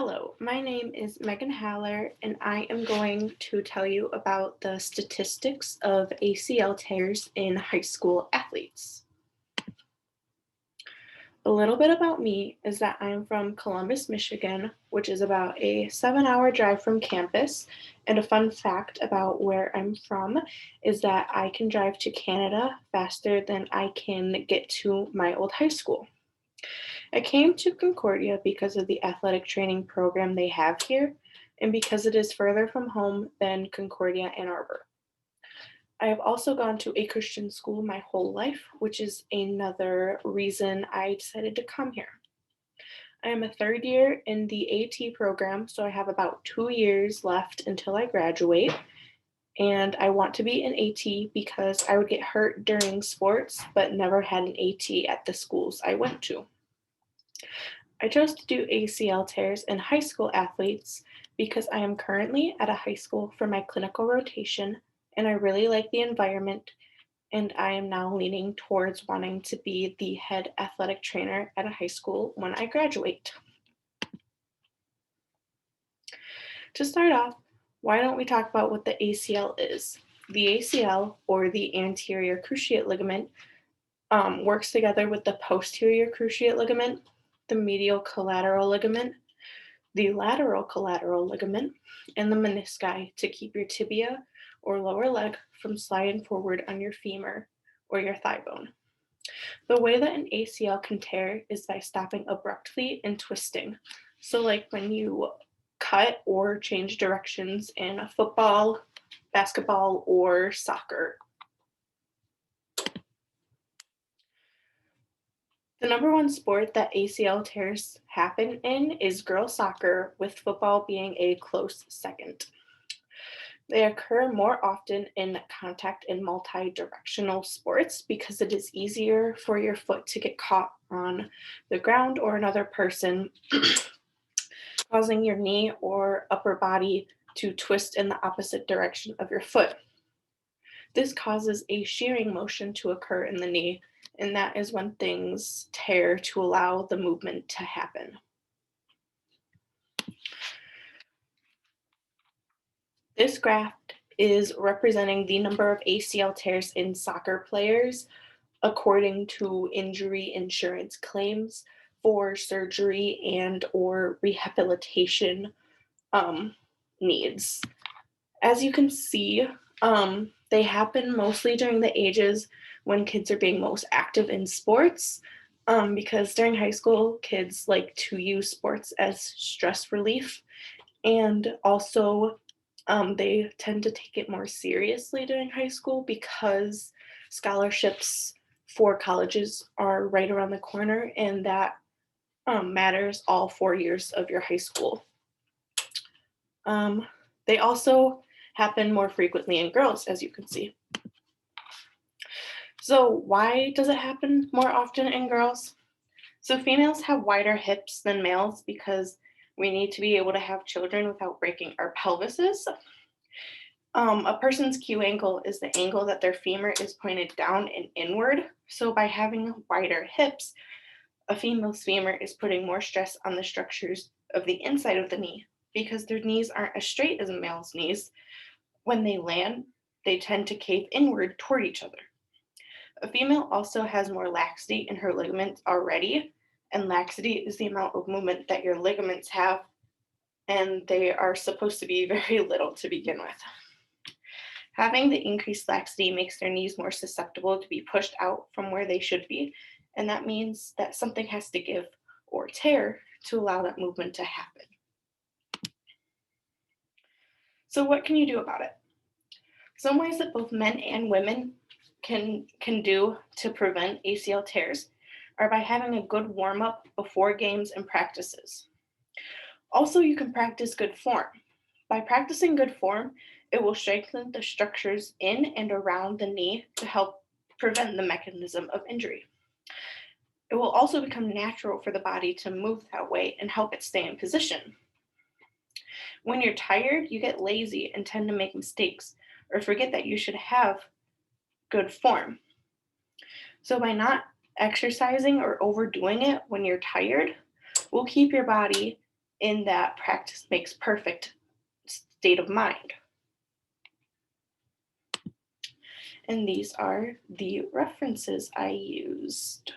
Hello, my name is Megan Haller, and I am going to tell you about the statistics of ACL tears in high school athletes. A little bit about me is that I am from Columbus, Michigan, which is about a 7 hour drive from campus. And a fun fact about where I'm from is that I can drive to Canada faster than I can get to my old high school. I came to Concordia because of the athletic training program they have here and because it is further from home than Concordia Ann Arbor. I have also gone to a Christian school my whole life, which is another reason I decided to come here. I am a third year in the AT program, so I have about 2 years left until I graduate. And I want to be an AT because I would get hurt during sports, but never had an AT at the schools I went to. I chose to do ACL tears in high school athletes because I am currently at a high school for my clinical rotation and I really like the environment. And I am now leaning towards wanting to be the head athletic trainer at a high school when I graduate. To start off, why don't we talk about what the ACL is? The ACL, or the anterior cruciate ligament, works together with the posterior cruciate ligament, the medial collateral ligament, the lateral collateral ligament, and the menisci to keep your tibia or lower leg from sliding forward on your femur or your thigh bone. The way that an ACL can tear is by stopping abruptly and twisting. So, like when you cut or change directions in a football, basketball, or soccer. The number one sport that ACL tears happen in is girls soccer, with football being a close second. They occur more often in contact and multi-directional sports because it is easier for your foot to get caught on the ground or another person, causing your knee or upper body to twist in the opposite direction of your foot. This causes a shearing motion to occur in the knee, and that is when things tear to allow the movement to happen. This graph is representing the number of ACL tears in soccer players according to injury insurance claims for surgery and or rehabilitation um, needs. As you can see, they happen mostly during the ages when kids are being most active in sports. Because during high school, kids like to use sports as stress relief, and also they tend to take it more seriously during high school because scholarships for colleges are right around the corner, and that matters all 4 years of your high school. Um, they also happen more frequently in girls, as you can see. So, why does it happen more often in girls? So, females have wider hips than males because we need to be able to have children without breaking our pelvises. A person's Q angle is the angle that their femur is pointed down and inward. So, by having wider hips, a female's femur is putting more stress on the structures of the inside of the knee because their knees aren't as straight as a male's knees. When they land, they tend to cave inward toward each other. A female also has more laxity in her ligaments already, and laxity is the amount of movement that your ligaments have, and they are supposed to be very little to begin with. Having the increased laxity makes their knees more susceptible to be pushed out from where they should be, and that means that something has to give or tear to allow that movement to happen. So, what can you do about it? Some ways that both men and women can do to prevent ACL tears are by having a good warm up before games and practices. Also, you can practice good form. By practicing good form, it will strengthen the structures in and around the knee to help prevent the mechanism of injury. It will also become natural for the body to move that way and help it stay in position. When you're tired, you get lazy and tend to make mistakes or forget that you should have good form. So, by not exercising or overdoing it when you're tired, will keep your body in that practice makes perfect state of mind. And these are the references I used.